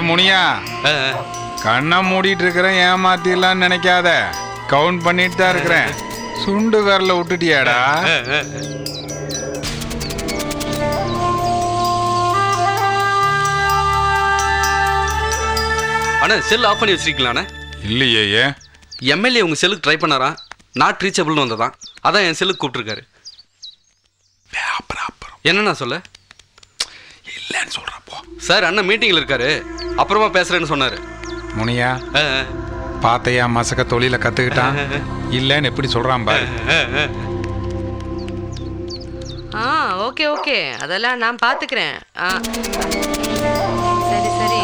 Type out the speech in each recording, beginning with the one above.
முனியா, கண்ணை மூடிட்டு இருக்கிறேன், ஏமாத்திடலான்னு நினைக்காத. கவுண்ட் பண்ணிட்டு தான் இருக்கிறேன். சுண்டு விரல விட்டுட்டியாடா? அண்ணா செல் ஆஃப் பண்ணி வச்சிருக்கீங்களா? இல்லையே. எம்எல்ஏ உங்க செல்லுக்கு ட்ரை பண்ணாரா? நாட் ரீச்சபிள்னு வந்ததான். அதான் என் செல்லுக்கு கூப்பிட்டுருக்காரு. என்னண்ணா சொல்ல? இல்லைன்னு சொல்றப்போ சார் அண்ணன் மீட்டிங்ல இருக்காரு, அப்புறமா பேசுறேன்னு சொன்னாரு. முனியா, பாத்தையா மசக்க தொழில கத்துக்கிட்டான். இல்லன்னு எப்படி சொல்றான் பாரு. ஓகே ஓகே, அதெல்லாம் நான் பாத்துக்கிறேன். சரி சரி,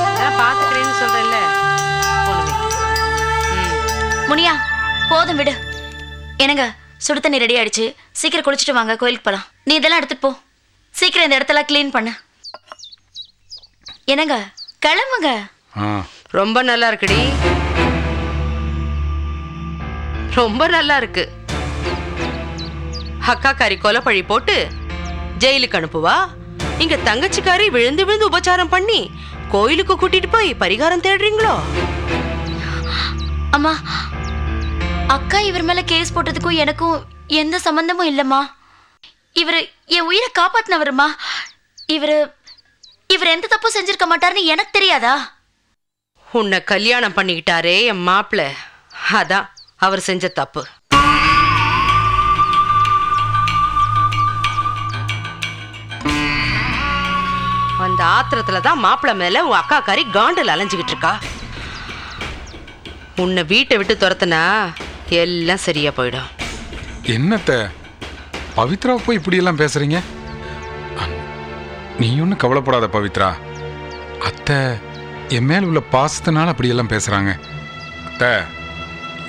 அதெல்லாம் பாத்துக்கிறேன்னு சொல்றேன்ல. முனியா போதும் விடு. என்னங்க சுடு தண்ணி ரெடி ஆயிடுச்சு, சீக்கிரம் குளிச்சுட்டு வாங்க, கோயிலுக்கு போலாம். நீ இதெல்லாம் எடுத்துட்டு போ, சீக்கிரம் இந்த இடத்துல கிளீன் பண்ணு. என்னங்க கிளம்புங்க. ரொம்ப நல்லா இருக்குடி, ரொம்ப நல்லா இருக்கு. அக்காக்காரி கொலைப்பழி போட்டு ஜெயிலுக்கு அனுப்புவா, இங்க தங்கச்சிக்காரி விழுந்து விழுந்து உபச்சாரம் பண்ணி கோயிலுக்கு கூட்டிட்டு போய் பரிகாரம் தேடுறீங்களோ? அம்மா, அக்கா இவர் மேல கேஸ் போட்டதுக்கும் எனக்கும் எந்த சம்பந்தமும் இல்லம்மா. இவரு என் உயிரை காப்பாத்தினவருமா. இவர் எந்த தப்பும் செஞ்சிருக்க மாட்டாருன்னு எனக்கு தெரியாதா? உன்னை கல்யாணம் பண்ணிக்கிட்டாரே என் மாப்பிள்ள, அதான் அவர் செஞ்ச தப்பு. அந்த ஆத்திரத்துலதான் மாப்பிள்ள மேல உன் அக்கா காரி காண்டில் அலைஞ்சுக்கிட்டு இருக்கா. உன்னை வீட்டை விட்டு துரத்துனா எல்லாம் சரியா போயிடும். என்னத்த பவித்ரா போய் இப்படி எல்லாம் பேசுறீங்க? நீ ஒன்னும் கவலைப்படாத பவித்ரா. அத்தை என் மேல உள்ள பாசத்தினால அப்படி எல்லாம் பேசுறாங்க. அத்தை,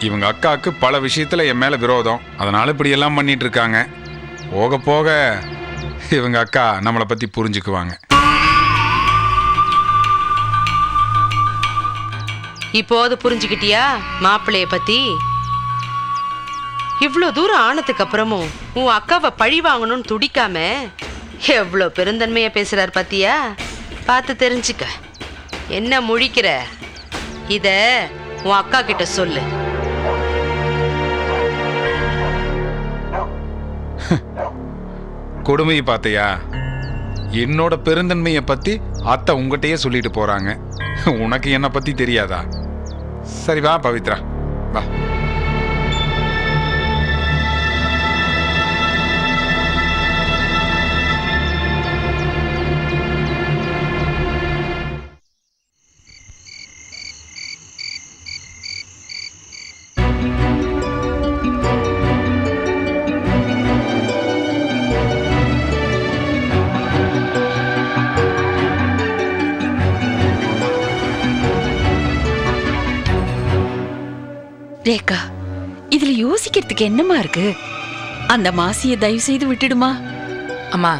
இவங்க அக்காவுக்கு பல விஷயத்துல என் மேல விரோதம், அதனால இப்படி எல்லாம் பண்ணிட்டு இருக்காங்க. போக போக இவங்க அக்கா நம்மளை பத்தி புரிஞ்சுக்குவாங்க. இப்போது புரிஞ்சுக்கிட்டியா மாப்பிள்ளைய பத்தி? இவ்வளோ தூரம் ஆனதுக்கு அப்புறமும் உன் அக்காவை பழி வாங்கணும்னு துடிக்காம எவ்வளோ பெருந்தன்மையா பேசுறாரு பாத்தியா? பார்த்து தெரிஞ்சுக்க. என்ன முழிக்கிற? இத உன் அக்கா கிட்ட சொல்லு. கொடுமையை பார்த்தையா? என்னோட பெருந்தன்மையை பத்தி அத்தை உங்ககிட்டயே சொல்லிட்டு போறாங்க. உனக்கு என்ன பத்தி தெரியாதா? சரி வா பவித்ரா, வா. ரேகா, இதுல யோசிக்கிறதுக்கு என்னமா இருக்கு? அந்த மாசியை தயவு செய்து விட்டுடுமா. அம்மா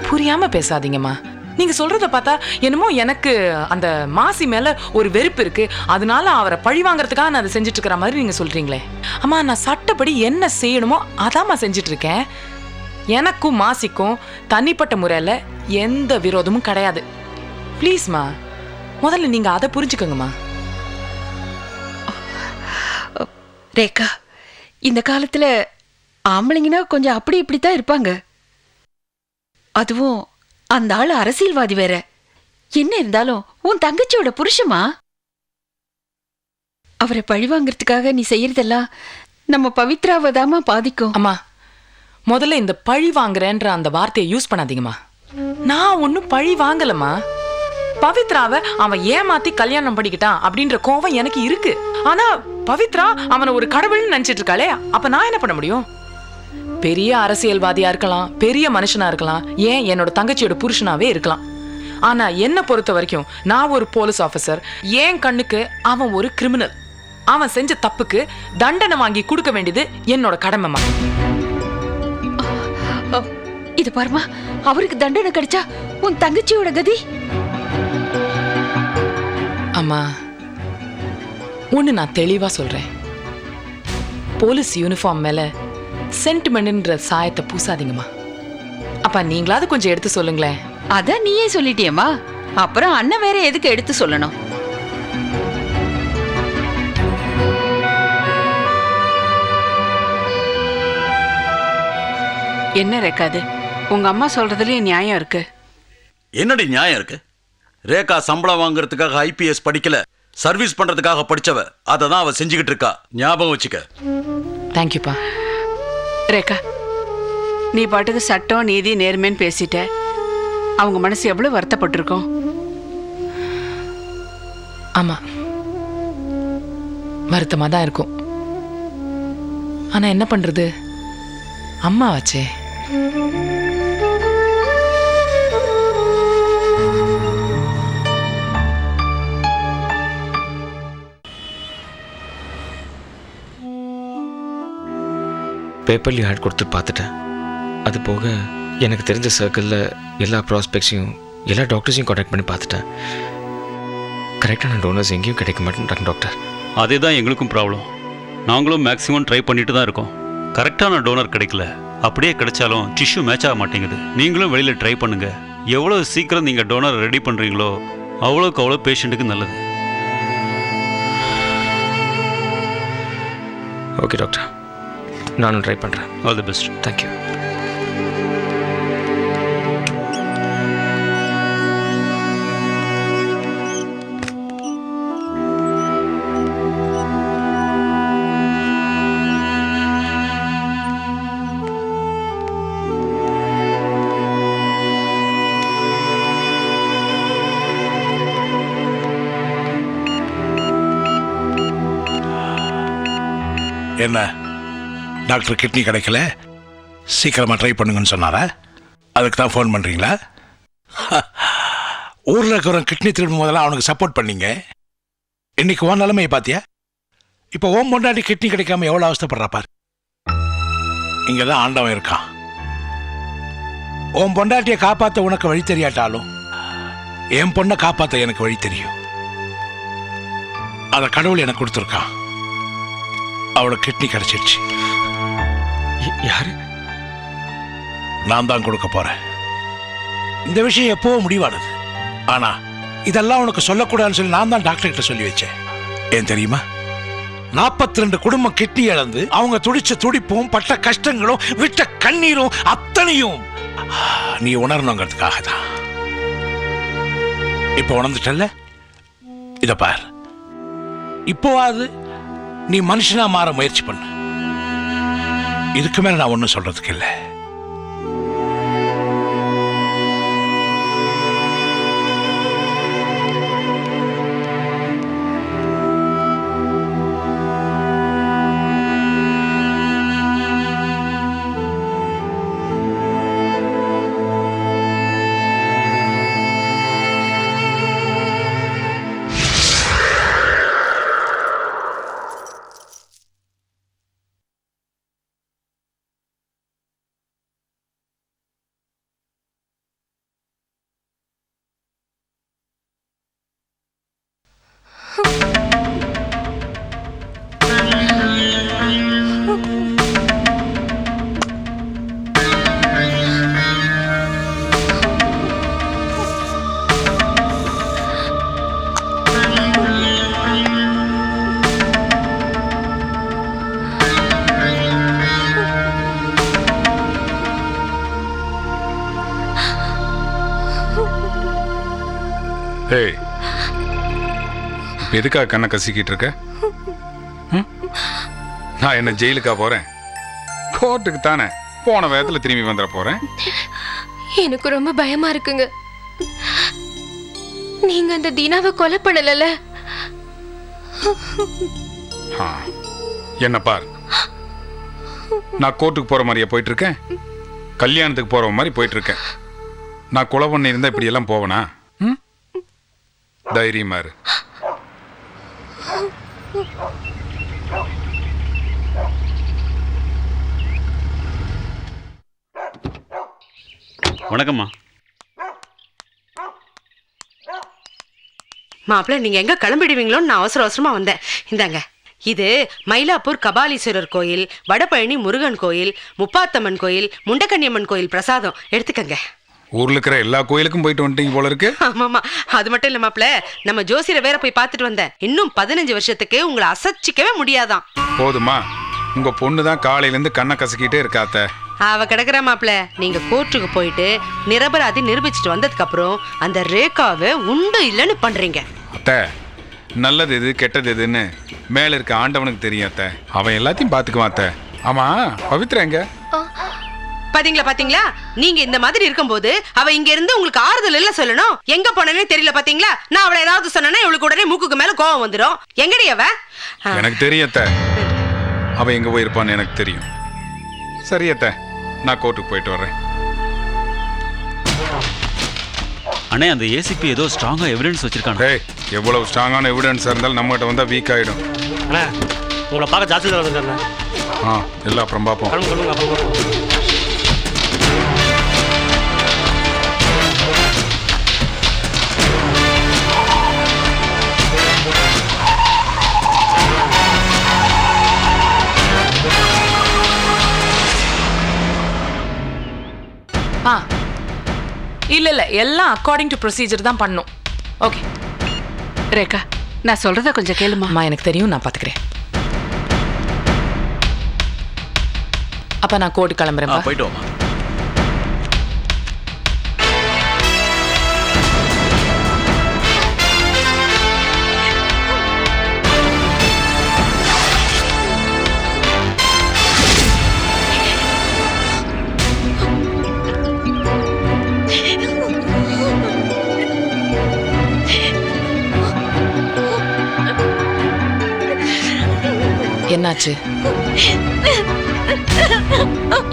புரியாம பேசாதீங்கம்மா. நீங்க சொல்றத பார்த்தா என்னமோ எனக்கு அந்த மாசி மேல ஒரு வெறுப்பு இருக்கு, அதனால அவரை பழி வாங்கறதுக்காக நான் அதை செஞ்சுட்டு இருக்கிற மாதிரி நீங்க சொல்றீங்களே. அம்மா, நான் சட்டப்படி என்ன செய்யணுமோ அதாம்மா செஞ்சுட்டு இருக்கேன். எனக்கும் மாசிக்கும் தனிப்பட்ட முறையில எந்த விரோதமும் கிடையாது. ப்ளீஸ்மா, முதல்ல நீங்க அதை புரிஞ்சுக்கோங்கம்மா. ரேகா, இந்த காலத்துல ஆம்பளைங்கன்னா கொஞ்சம் அப்படி இப்படித்தான் இருப்பாங்க. அதுவும் அந்த ஆளு அரசியல்வாதி வேற. என்ன இருந்தாலும் உன் தங்கச்சியோட புருஷமா. அவரை பழிவாங்கிறதுக்காக நீ செய்யறதெல்லாம் நம்ம பவித்ராவதாமா பாதிக்கும். அம்மா, முதல்ல இந்த பழி வாங்குறேன்ற அந்த வார்த்தையை யூஸ் பண்ணாதீங்கம்மா. நான் ஒன்னும் பழி வாங்கலம்மா. பவித்ராவை அவன் ஏமாத்தி கல்யாணம் பண்ணிக்கிட்டான் அப்படின்ற கோவம் எனக்கு இருக்கு. ஆனா பவித்ரா அவனை ஒரு கடவுள்னு நினைச்சிட்டு இருக்காளே, அப்ப நான் என்ன பண்ண முடியும்? பெரிய அரசியல்வாதியா இருக்கலாம், பெரிய மனுஷனா இருக்கலாம், ஏன் என்னோட தங்கச்சியோட புருஷனாவே இருக்கலாம். ஆனா என்ன பொறுத்த வரைக்கும் நான் ஒரு போலீஸ் ஆபீசர். என் கண்ணுக்கு அவன் ஒரு கிரிமினல். அவன் செஞ்ச தப்புக்கு தண்டனை வாங்கி கொடுக்க வேண்டியது என்னோட கடமைமா. இது பாருமா, அவருக்கு தண்டனை கிடைச்சா உன் தங்கச்சியோட கதி. அம்மா, ஒன்று நான் தெளிவாக சொல்கிறேன். போலீஸ் யூனிஃபார்ம் மேலே சென்டிமெண்ட்ன்ற சாயத்தை பூசாதீங்கம்மா. அப்பா நீங்களாவது கொஞ்சம் எடுத்து சொல்லுங்களேன். அதான் நீயே சொல்லிட்டியம்மா, அப்புறம் அண்ணன் வேற எதுக்கு எடுத்து சொல்லணும்? என்ன ரேக்காது, உங்க அம்மா சொல்றதுலயும் நியாயம் இருக்கு. என்னடி நியாயம் இருக்கு? ரேகா சம்பளம் வாங்குறதுக்காக ஐபிஎஸ் படிக்கல, சர்வீஸ் பண்றதுக்காக படிச்சவ. அதை தான் அவ செஞ்சுக்கிட்டு இருக்கா. ஞாபகம் வச்சுக்க. தேங்க்யூப்பா. ரேக்கா, நீ பாட்டுக்கு சட்டம் நீதி நேர்மைன்னு பேசிட்ட. அவங்க மனசு எவ்வளவு வருத்தப்பட்டிருக்கோம். ஆமாம், வருத்தமாக தான் இருக்கும். ஆனால் என்ன பண்ணுறது, அம்மா வச்சே. பேப்பர்லேயும் ஆட் கொடுத்து பார்த்துட்டேன். அது போக எனக்கு தெரிஞ்ச சர்க்கிளில் எல்லா ப்ராஸ்பெக்ட்ஸையும் எல்லா டாக்டர்ஸையும் காண்டாக்ட் பண்ணி பார்த்துட்டேன். கரெக்டான டோனர்ஸ் எங்கேயும் கிடைக்க மாட்டேன்றாங்க டாக்டர். அதே தான் எங்களுக்கும் ப்ராப்ளம். நாங்களும் மேக்ஸிமம் ட்ரை பண்ணிட்டு தான் இருக்கோம். கரெக்டான டோனர் கிடைக்கல. அப்படியே கிடைச்சாலும் டிஷ்யூ மேட்ச் ஆக மாட்டேங்குது. நீங்களும் வெளியில் ட்ரை பண்ணுங்க. எவ்வளோ சீக்கிரம் நீங்கள் டோனர் ரெடி பண்ணுறீங்களோ அவ்வளோக்கு அவ்வளோ பேஷண்ட்டுக்கு நல்லது. ஓகே டாக்டர், நானும் ட்ரை பண்ணுறேன். All the best. தேங்க்யூ. என்ன டாக்டர், கிட்னி கிடைக்கல, சீக்கிரமாக ட்ரை பண்ணுங்கன்னு சொன்னாரா? அதுக்கு தான் ஃபோன் பண்ணுறீங்களா? ஊரில் இருக்கிறவன் கிட்னி திருடும் போதெல்லாம் அவனுக்கு சப்போர்ட் பண்ணீங்க. இன்னைக்கு ஓன் நிலைமையை பார்த்தியா? இப்போ ஓம் பொண்டாட்டி கிட்னி கிடைக்காம எவ்வளோ அவஸ்தைப்படுறா பாரு. இங்கே தான் ஆண்டவன் இருக்கான். ஓம் பொண்டாட்டியை காப்பாற்ற உனக்கு வழி தெரியாட்டாலும் என் பொண்ணை காப்பாற்ற எனக்கு வழி தெரியும். அதை கடவுள் எனக்கு கொடுத்துருக்கான். அவளோட கிட்னி கிடைச்சிருச்சு. யாரு? நான் தான் கொடுக்க போறேன். இந்த விஷயம் எப்போ முடிவானது. ஆனா இதெல்லாம் உனக்கு சொல்லக்கூடாதுன்னு சொல்லி நான் தான் டாக்டர் கிட்ட சொல்லி வச்சேன். ஏன் தெரியுமா? 42 குடும்பம் கிட்னி இழந்து அவங்க துடிச்ச துடிப்பும் பட்ட கஷ்டங்களும் விட்ட கண்ணீரும் அத்தனையும் நீ உணரணுங்கிறதுக்காக தான். இப்போ உணர்ந்துட்டல்ல? இத பார், இப்போவாது நீ மனுஷனா மாற முயற்சி பண்ணு. இதுக்கு மேல நான் ஒன்றும் சொல்றதுக்கு இல்லை. ஏய், எதுக்காக கண்ணை கசிக்கிட்டு இருக்க? நான் என்ன ஜெயிலுக்கா போறேன்? கோர்ட்டுக்கு தானே. போன வேகத்துல திரும்பி வந்துட போறேன். எனக்கு ரொம்ப பயமா இருக்குங்க. நீங்க அந்த தீனாவை கொலை பண்ணல. என்ன பார், நான் கோர்ட்டுக்கு போற மாதிரியா போயிட்டு இருக்கேன்? கல்யாணத்துக்கு போற மாதிரி போயிட்டு இருக்கேன். நான் கொலை பண்ணி இருந்தா இப்படி எல்லாம் போவனா? தைரியமா இரு. வணக்கம்மா. மாப்பிள்ள நீங்க எங்க கிளம்பிடுவீங்களோன்னு நான் அவசர அவசரமா வந்தேன். இந்தாங்க, இது மயிலாப்பூர் கபாலீஸ்வரர் கோயில், வடபழனி முருகன் கோயில், முப்பாத்தம்மன் கோயில், முண்டக்கன்னியம்மன் கோயில் பிரசாதம். எடுத்துக்கங்க. ஊர்ல இருக்கிற எல்லா கோயிலுக்கும் போயிட்டு வந்துட்டீங்க போல இருக்கு. ஆமாமா, அது மட்டும் இல்ல மாப்பிள்ள, நம்ம ஜோசியரை வேற போய் பார்த்துட்டு வந்தேன். இன்னும் 15 வருஷத்துக்கு உங்களை அசைச்சிக்கவே முடியாதான். போதுமா? உங்க பொண்ணு தான் காலையில இருந்து கண்ணை கசக்கிட்டே இருக்காத்த. அவ கிடக்குற மாப்பிள்ள. நீங்க கோர்ட்டுக்கு போயிட்டு நிரபராதி நிரூபிச்சுட்டு வந்ததுக்கு அப்புறம் அந்த ரேகாவை உண்டு இல்லைன்னு பண்றீங்க. அத்தை, நல்லது எது கெட்டது எதுன்னு மேல இருக்க ஆண்டவனுக்கு தெரியும் அத்தை. அவன் எல்லாத்தையும் பாத்துக்குவான் அத்தை. ஆமா, பவித்ரா எங்க? பாத்தீங்களா, நீங்க இந்த மாதிரி இருக்கும்போது அவ இங்க இருந்து உங்களுக்கு ஆறுதல் இல்ல சொல்லணும். எங்க போனேன்னு தெரியல. பாத்தீங்களா, நான் அவளை ஏதாவது சொன்னா இவளுக்கு உடனே மூக்குக்கு மேல கோவம் வந்துடும். எங்கடி அவ? எனக்கு தெரியும் அத்தை, அவ எங்க போயிருப்பான்னு எனக்கு தெரியும். சரி அத்தை, நான் கோர்ட்டுக்கு போயிட்டு வர்றேன். அண்ணே, அந்த ஏசிபி ஏதோ ஸ்ட்ராங்கா எவிடன்ஸ் வச்சிருக்காங்க. எவ்வளவு ஸ்ட்ராங்கான எவிடன்ஸ் இருந்தாலும் நம்மகிட்ட வந்தா வீக் ஆயிடும். உங்களை பார்க்க ஜாஸ்தி வந்துருக்கேன். எல்லாம் அப்புறம் பார்ப்போம். இல்ல எல்லாம் அக்கார்டிங் டு ப்ரொசீஜர் தான் பண்ணும். ஓகே ரேகா, நான் சொல்றத கொஞ்சம் கேளுமா. எனக்கு தெரியும், நான் பாத்துக்கிறேன். அப்ப நான் கோர்ட்டு கிளம்புறேன். போயிட்டு வாமா. என்னாச்சு?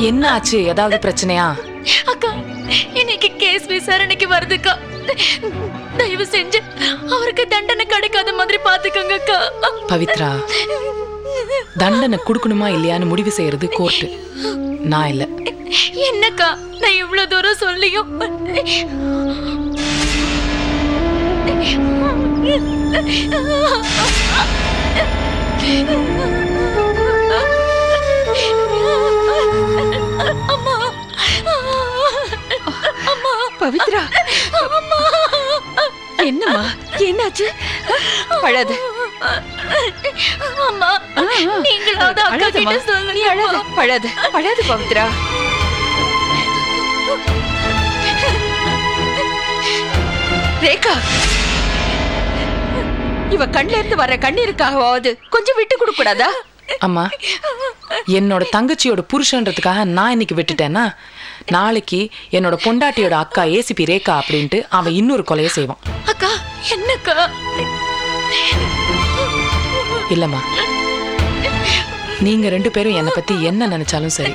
என்னாச்சு? ஏதாவது பிரச்சனையா? அக்கா, இன்னைக்கு கேஸ் விசாரணைக்கு வருதுக்கா. தயவு செஞ்சு அவருக்கு தண்டனை கிடைக்காத மாதிரி பாத்துக்கோங்க அக்கா. பவித்ரா, தண்டனை கொடுக்கணுமா இல்லையான்னு முடிவு செய்யறது கோர்ட்டு, நான் இல்ல. என்னக்கா, நான் இவ்வளவு தூரம் சொல்லியும் அம்மா, அம்மா, பவித்ரா, என்னம்மா, என்னாச்சு? அழாத. அம்மா, நீங்களாவது அக்கா கிட்ட சொல்லுங்க. அழாத பவித்ரா. ரேகா, இவ கண்ல இருந்து வர கண்ணீருக்காகவாவது கொஞ்சம் விட்டு கொடுக்க கூடாதா? அம்மா, என்னோட தங்கச்சியோட புருஷன்றதுக்காக நான் இன்னைக்கு விட்டுட்டேன்னா, நாளைக்கு என்னோட பொண்டாட்டியோட அக்கா ஏசிபி ரேகா அப்படின்ட்டு அவன் இன்னொரு கொலையை செய்வான். அக்கா, என்னக்கா? இல்லம்மா, நீங்க 2 பேரும் என்னை பத்தி என்ன நினைச்சாலும் சரி,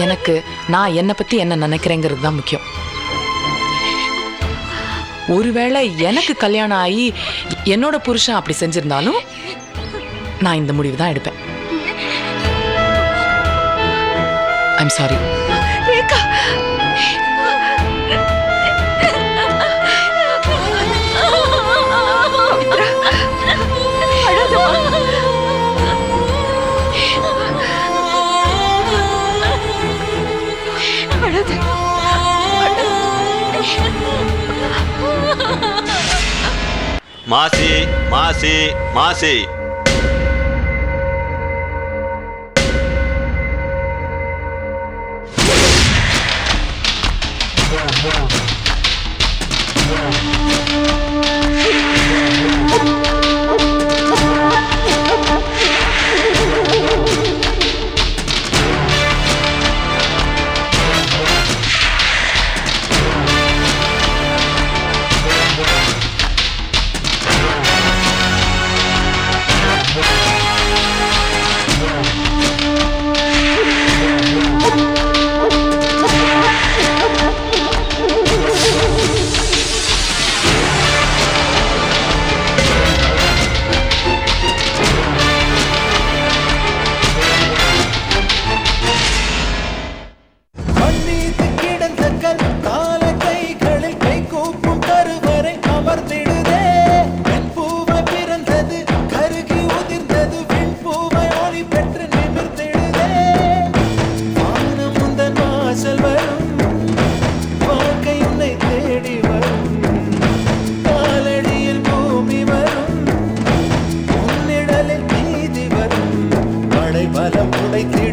எனக்கு நான் என்னை பத்தி என்ன நினைக்கிறேங்கிறது தான் முக்கியம். ஒருவேளை எனக்கு கல்யாணம் ஆகி என்னோட புருஷன் அப்படி செஞ்சிருந்தாலும் நான் இந்த முடிவு தான் எடுப்பேன். I'm sorry. மாசி மாசி மாசி, உள்ளம் துடைத்திட